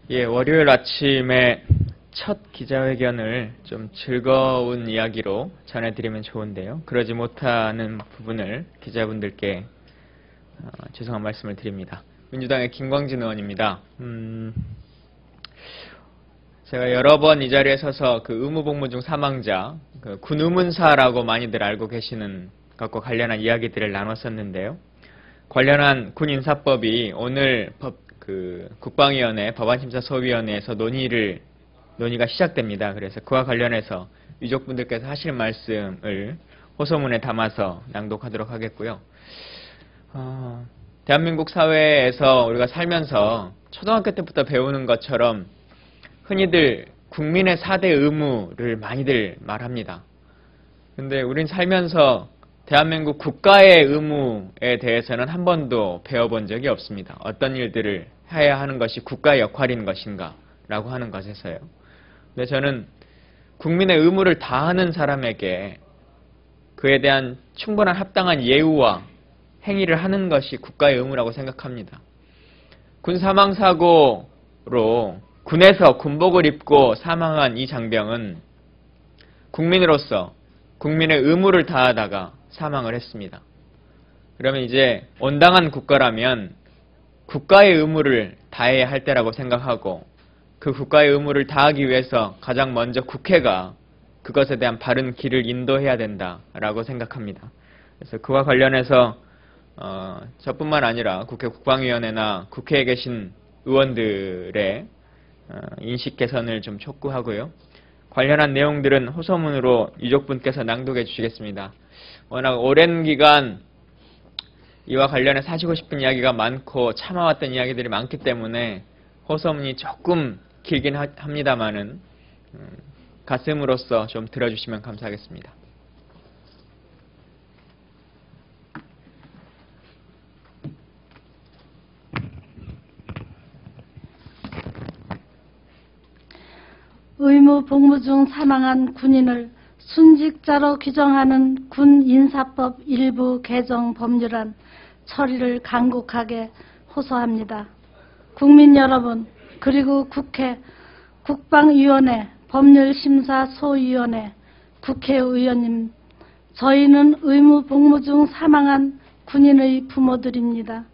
예, 월요일 아침에 첫 기자회견을 좀 즐거운 이야기로 전해드리면 좋은데요. 그러지 못하는 부분을 기자분들께 죄송한 말씀을 드립니다. 민주당의 김광진 의원입니다. 제가 여러 번 이 자리에 서서 그 의무복무 중 사망자, 그 군의문사라고 많이들 알고 계시는 것과 관련한 이야기들을 나눴었는데요. 관련한 군인사법이 오늘 국방위원회 법안심사소위원회에서 논의가 시작됩니다. 그래서 그와 관련해서 유족분들께서 하실 말씀을 호소문에 담아서 낭독하도록 하겠고요. 대한민국 사회에서 우리가 살면서 초등학교 때부터 배우는 것처럼 흔히들 국민의 4대 의무를 많이들 말합니다. 근데 우린 살면서 대한민국 국가의 의무에 대해서는 한 번도 배워본 적이 없습니다. 어떤 일들을 해야 하는 것이 국가의 역할인 것인가 라고 하는 것에서요. 근데 저는 국민의 의무를 다하는 사람에게 그에 대한 충분한 합당한 예우와 행위를 하는 것이 국가의 의무라고 생각합니다. 군 사망사고로 군에서 군복을 입고 사망한 이 장병은 국민으로서 국민의 의무를 다하다가 사망을 했습니다. 그러면 이제 온당한 국가라면 국가의 의무를 다해야 할 때라고 생각하고 그 국가의 의무를 다하기 위해서 가장 먼저 국회가 그것에 대한 바른 길을 인도해야 된다라고 생각합니다. 그래서 그와 관련해서 저뿐만 아니라 국회 국방위원회나 국회에 계신 의원들의 인식 개선을 좀 촉구하고요. 관련한 내용들은 호소문으로 유족분께서 낭독해 주시겠습니다. 워낙 오랜 기간 이와 관련해서 하시고 싶은 이야기가 많고 참아왔던 이야기들이 많기 때문에 호소문이 조금 길긴 합니다만은 가슴으로써 좀 들어주시면 감사하겠습니다. 의무 복무 중 사망한 군인을 순직자로 규정하는 군인사법 일부 개정 법률안 처리를 간곡하게 호소합니다. 국민 여러분, 그리고 국회, 국방위원회, 법률심사소위원회, 국회의원님, 저희는 의무 복무 중 사망한 군인의 부모들입니다.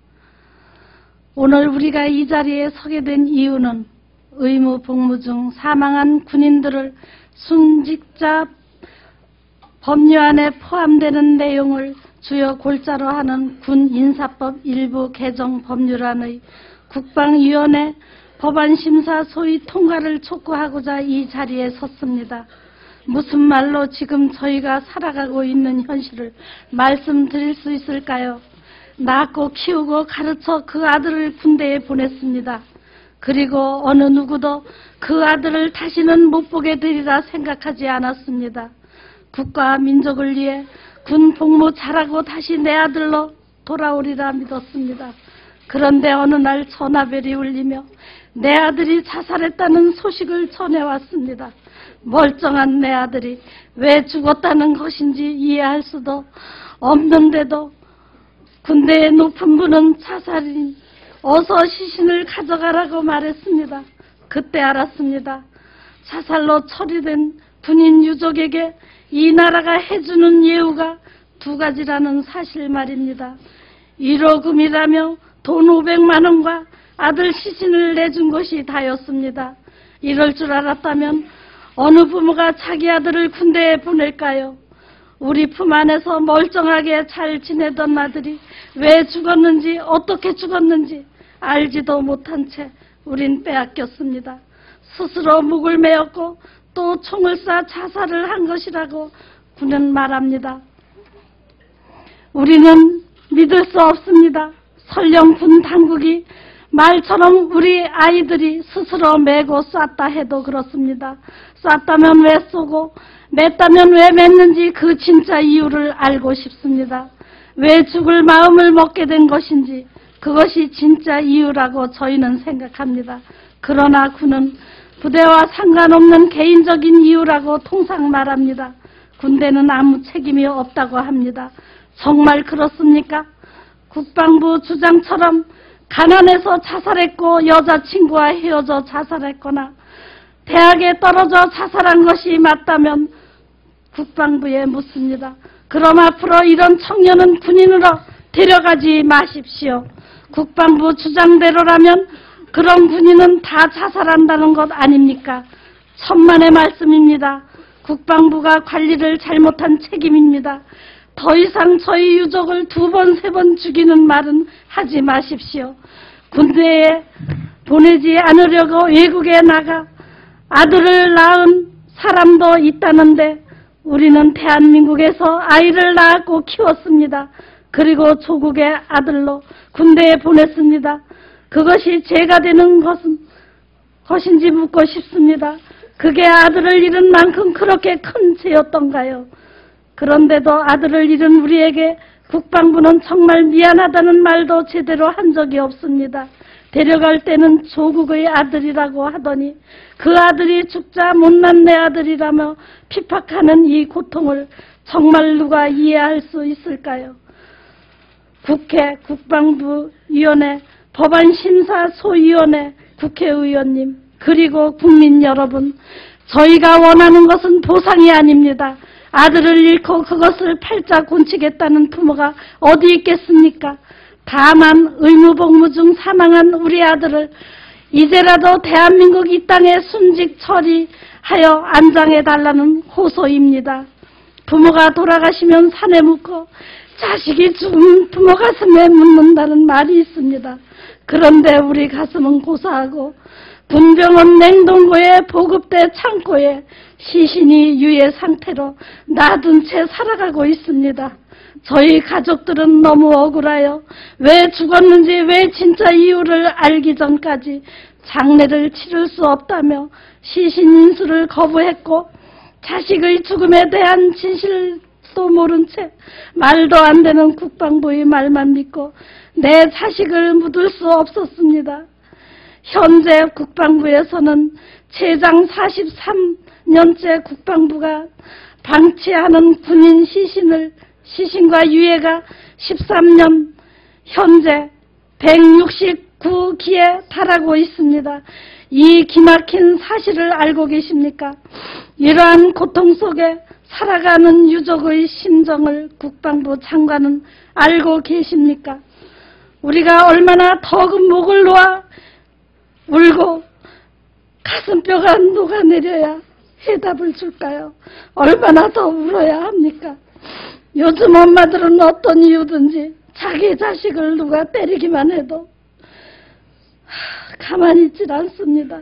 오늘 우리가 이 자리에 서게 된 이유는 의무 복무 중 사망한 군인들을 순직자 법률안에 포함되는 내용을 주요 골자로 하는 군인사법 일부 개정 법률안의 국방위원회 법안심사 소위 통과를 촉구하고자 이 자리에 섰습니다. 무슨 말로 지금 저희가 살아가고 있는 현실을 말씀드릴 수 있을까요? 낳고 키우고 가르쳐 그 아들을 군대에 보냈습니다. 그리고 어느 누구도 그 아들을 다시는 못 보게 되리라 생각하지 않았습니다. 국가와 민족을 위해 군 복무 잘하고 다시 내 아들로 돌아오리라 믿었습니다. 그런데 어느 날 전화벨이 울리며 내 아들이 자살했다는 소식을 전해왔습니다. 멀쩡한 내 아들이 왜 죽었다는 것인지 이해할 수도 없는데도 군대의 높은 분은 자살인 어서 시신을 가져가라고 말했습니다. 그때 알았습니다. 자살로 처리된 군인 유족에게 이 나라가 해주는 예우가 두 가지라는 사실 말입니다. 1호금이라며 돈 500만 원과 아들 시신을 내준 것이 다였습니다. 이럴 줄 알았다면 어느 부모가 자기 아들을 군대에 보낼까요? 우리 품 안에서 멀쩡하게 잘 지내던 아들이 왜 죽었는지 어떻게 죽었는지 알지도 못한 채 우린 빼앗겼습니다. 스스로 목을 메었고 또 총을 쏴 자살을 한 것이라고 군은 말합니다. 우리는 믿을 수 없습니다. 설령 군 당국이 말처럼 우리 아이들이 스스로 메고 쐈다 해도 그렇습니다. 쐈다면 왜 쏘고 맸다면 왜 맸는지 그 진짜 이유를 알고 싶습니다. 왜 죽을 마음을 먹게 된 것인지 그것이 진짜 이유라고 저희는 생각합니다. 그러나 군은 부대와 상관없는 개인적인 이유라고 통상 말합니다. 군대는 아무 책임이 없다고 합니다. 정말 그렇습니까? 국방부 주장처럼 가난해서 자살했고 여자친구와 헤어져 자살했거나 대학에 떨어져 자살한 것이 맞다면 국방부에 묻습니다. 그럼 앞으로 이런 청년은 군인으로 데려가지 마십시오. 국방부 주장대로라면 그런 군인은 다 자살한다는 것 아닙니까? 천만의 말씀입니다. 국방부가 관리를 잘못한 책임입니다. 더 이상 저희 유족을 2번, 3번 죽이는 말은 하지 마십시오. 군대에 보내지 않으려고 외국에 나가 아들을 낳은 사람도 있다는데 우리는 대한민국에서 아이를 낳았고 키웠습니다. 그리고 조국의 아들로 군대에 보냈습니다. 그것이 죄가 되는 것인지 묻고 싶습니다. 그게 아들을 잃은 만큼 그렇게 큰 죄였던가요? 그런데도 아들을 잃은 우리에게 국방부는 정말 미안하다는 말도 제대로 한 적이 없습니다. 데려갈 때는 조국의 아들이라고 하더니 그 아들이 죽자 못난 내 아들이라며 핍박하는 이 고통을 정말 누가 이해할 수 있을까요? 국회, 국방부위원회, 법안심사소위원회, 국회의원님, 그리고 국민 여러분, 저희가 원하는 것은 보상이 아닙니다. 아들을 잃고 그것을 팔자 곤치겠다는 부모가 어디 있겠습니까? 다만 의무복무 중 사망한 우리 아들을 이제라도 대한민국 이 땅에 순직 처리하여 안장해달라는 호소입니다. 부모가 돌아가시면 산에 묻고 자식이 죽은 부모 가슴에 묻는다는 말이 있습니다. 그런데 우리 가슴은 고사하고 군병원 냉동고에 보급대 창고에 시신이 유해 상태로 놔둔 채 살아가고 있습니다. 저희 가족들은 너무 억울하여 왜 죽었는지 왜 진짜 이유를 알기 전까지 장례를 치를 수 없다며 시신 인수를 거부했고 자식의 죽음에 대한 진실도 모른 채 말도 안 되는 국방부의 말만 믿고 내 자식을 묻을 수 없었습니다. 현재 국방부에서는 최장 43년째 국방부가 방치하는 군인 시신과 유해가 13년 현재 169기에 달하고 있습니다. 이 기막힌 사실을 알고 계십니까? 이러한 고통 속에 살아가는 유족의 심정을 국방부 장관은 알고 계십니까? 우리가 얼마나 더 목을 놓아 울고 가슴뼈가 녹아내려야 해답을 줄까요? 얼마나 더 울어야 합니까? 요즘 엄마들은 어떤 이유든지 자기 자식을 누가 때리기만 해도 가만히 있질 않습니다.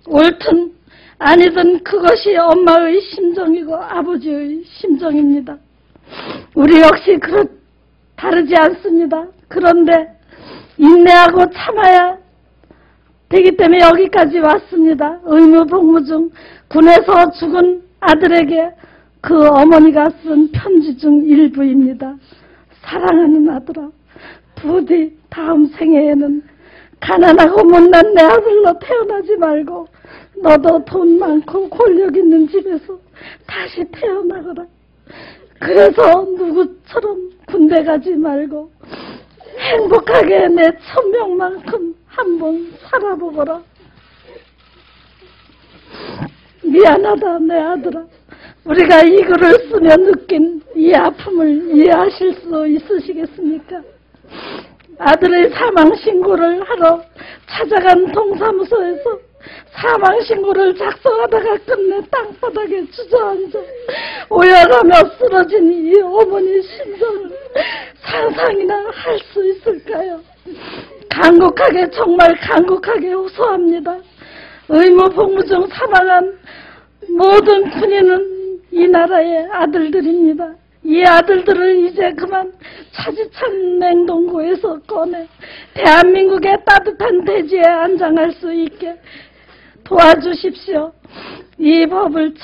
옳든 아니든 그것이 엄마의 심정이고 아버지의 심정입니다. 우리 역시 다르지 않습니다. 그런데 인내하고 참아야 되기 때문에 여기까지 왔습니다. 의무복무 중 군에서 죽은 아들에게 그 어머니가 쓴 편지 중 일부입니다. 사랑하는 아들아, 부디 다음 생애에는 가난하고 못난 내 아들로 태어나지 말고 너도 돈 많고 권력 있는 집에서 다시 태어나거라. 그래서 누구처럼 군대 가지 말고 행복하게 내 천명만큼 한번 살아보거라. 미안하다 내 아들아. 우리가 이 글을 쓰며 느낀 이 아픔을 이해하실 수 있으시겠습니까? 아들의 사망신고를 하러 찾아간 동사무소에서 사망신고를 작성하다가 끝내 땅바닥에 주저앉아 오열하며 쓰러진 이 어머니 심정을 상상이나 할 수 있을까요? 간곡하게 정말 간곡하게 호소합니다. 의무복무 중 사망한 모든 군인은 이 나라의 아들들입니다. 이 아들들을 이제 그만 차지찬 냉동고에서 꺼내 대한민국의 따뜻한 대지에 안장할 수 있게 도와주십시오. 이 법의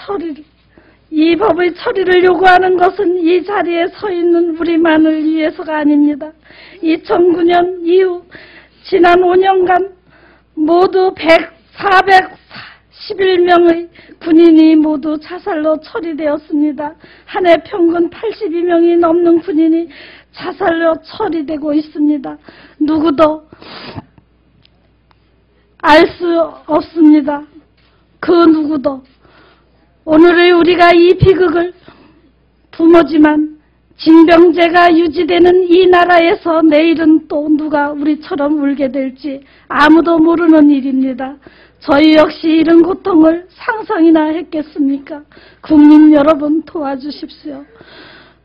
처리를 요구하는 것은 이 자리에 서 있는 우리만을 위해서가 아닙니다. 2009년 이후 지난 5년간 모두 4 11명의 군인이 모두 자살로 처리되었습니다. 한 해 평균 82명이 넘는 군인이 자살로 처리되고 있습니다. 누구도 알 수 없습니다. 그 누구도. 오늘의 우리가 이 비극을 부모지만 징병제가 유지되는 이 나라에서 내일은 또 누가 우리처럼 울게 될지 아무도 모르는 일입니다. 저희 역시 이런 고통을 상상이나 했겠습니까? 국민 여러분 도와주십시오.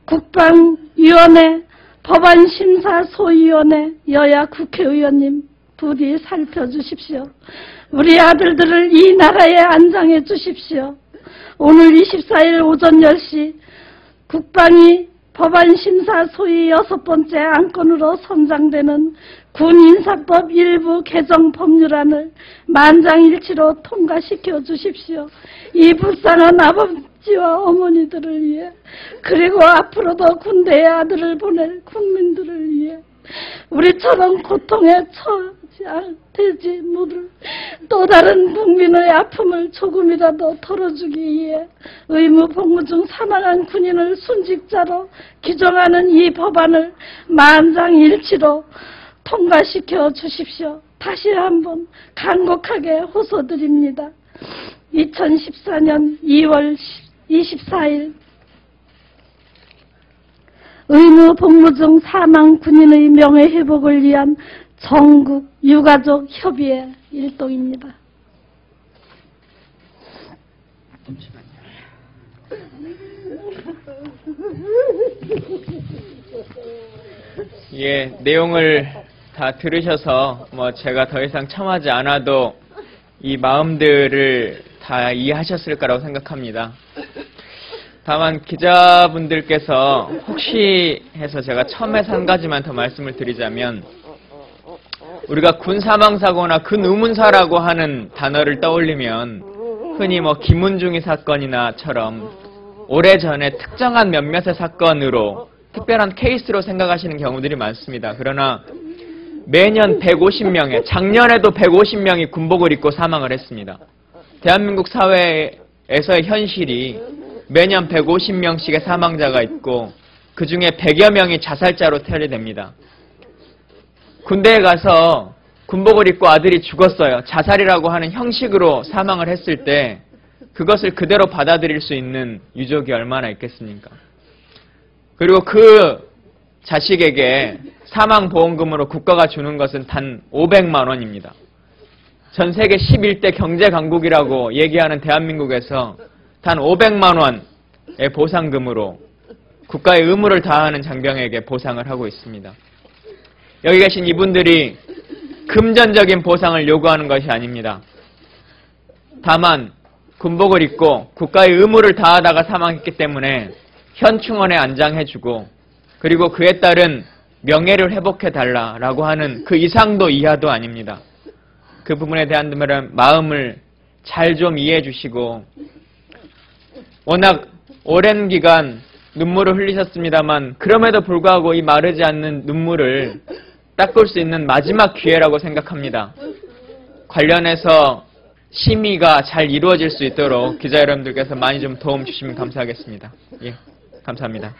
국방위원회, 법안심사소위원회, 여야 국회의원님 부디 살펴주십시오. 우리 아들들을 이 나라에 안장해 주십시오. 오늘 24일 오전 10시 국방위 법안심사소위 6번째 안건으로 선장되는 군인사법 일부 개정 법률안을 만장일치로 통과시켜 주십시오. 이 불쌍한 아버지와 어머니들을 위해, 그리고 앞으로도 군대에 아들을 보낼 국민들을 위해, 우리처럼 고통에 처지지 못할 또 다른 국민의 아픔을 조금이라도 덜어주기 위해 의무 복무 중 사망한 군인을 순직자로 규정하는 이 법안을 만장일치로 통과시켜 주십시오. 다시 한번 간곡하게 호소드립니다. 2014년 2월 24일 의무 복무 중 사망 군인의 명예회복을 위한 전국 유가족 협의회 일동입니다. 예, 내용을 다 들으셔서 제가 더 이상 첨하지 않아도 이 마음들을 다 이해하셨을 거라고 생각합니다. 다만 기자분들께서 혹시 해서 제가 처음에서 한 가지만 더 말씀을 드리자면, 우리가 군 사망사고나 군 의문사라고 하는 단어를 떠올리면 흔히 김은중이 사건이나처럼 오래전에 특정한 몇몇의 사건으로 특별한 케이스로 생각하시는 경우들이 많습니다. 그러나 매년 150명의, 작년에도 150명이 군복을 입고 사망을 했습니다. 대한민국 사회에서의 현실이 매년 150명씩의 사망자가 있고 그 중에 100여 명이 자살자로 처리됩니다. 군대에 가서 군복을 입고 아들이 죽었어요. 자살이라고 하는 형식으로 사망을 했을 때 그것을 그대로 받아들일 수 있는 유족이 얼마나 있겠습니까? 그리고 그 자식에게 사망보험금으로 국가가 주는 것은 단 500만 원입니다. 전 세계 11대 경제강국이라고 얘기하는 대한민국에서 단 500만 원의 보상금으로 국가의 의무를 다하는 장병에게 보상을 하고 있습니다. 여기 계신 이분들이 금전적인 보상을 요구하는 것이 아닙니다. 다만 군복을 입고 국가의 의무를 다하다가 사망했기 때문에 현충원에 안장해주고, 그리고 그에 따른 명예를 회복해달라라고 하는 그 이상도 이하도 아닙니다. 그 부분에 대한 마음을 잘 좀 이해해 주시고, 워낙 오랜 기간 눈물을 흘리셨습니다만 그럼에도 불구하고 이 마르지 않는 눈물을 닦을 수 있는 마지막 기회라고 생각합니다. 관련해서 심의가 잘 이루어질 수 있도록 기자 여러분들께서 많이 좀 도움 주시면 감사하겠습니다. 예, 감사합니다.